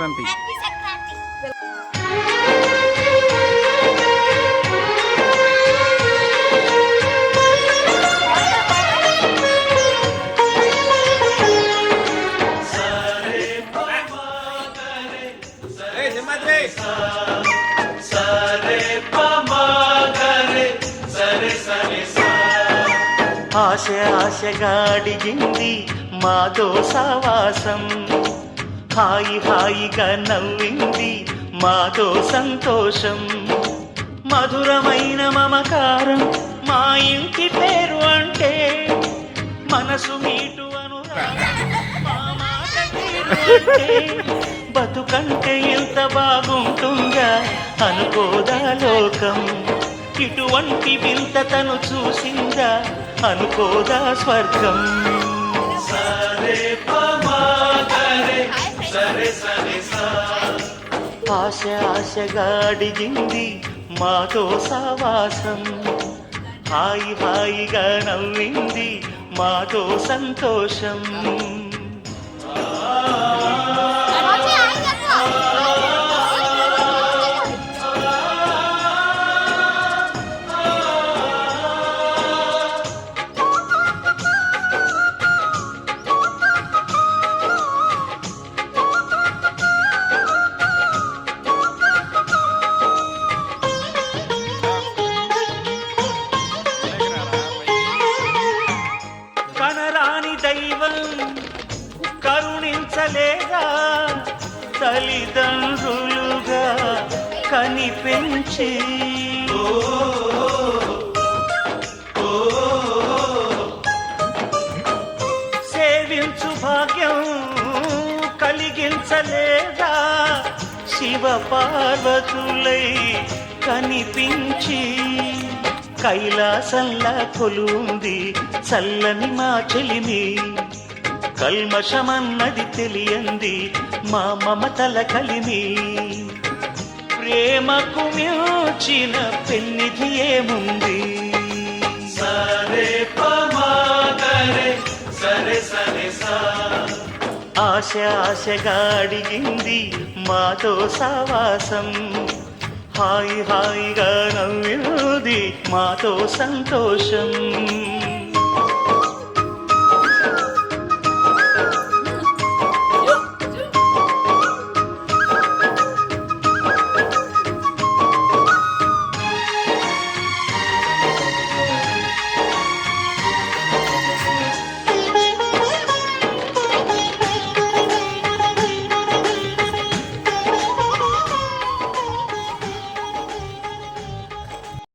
సంక్రాంతి. ఆశ ఆశగా అడిగింది మాతో సావాసం, హాయి హాయిగా నవ్వింది మాతో సంతోషం, మధురమైన మమకారం మా ఇంటి పేరు అంటే మనసు మీటు అనురాగం మా మాట తీరు అంటే బతుకంటే ఎంత బాగుంటుందా అనుకోదా లోకం, ఇటువంటి వింత తను చూసిందా అనుకోదా స్వర్గం. ఆశ ఆశగా అడిగింది మాతో సావాసం, హాయి హాయిగా నవ్వింది మాతో సంతోషం. దైవం కరుణించలేదా తల్లిదండ్రులుగా కనిపెంచి, సేవించు భాగ్యం కలిగించలేదా శివ పార్వతులై కనిపించి, కైలాసంలా కొలుంది చల్లని మా చెలిమి, కల్మషమన్నది తెలియంది మా మమతల కలిమి, ప్రేమకు మించిన పెన్నిధి ఏముంది. ఆశ ఆశగా అడిగింది మాతో సావాసం, హాయి హాయిగా నవ్వింది మాతో సంతోషం.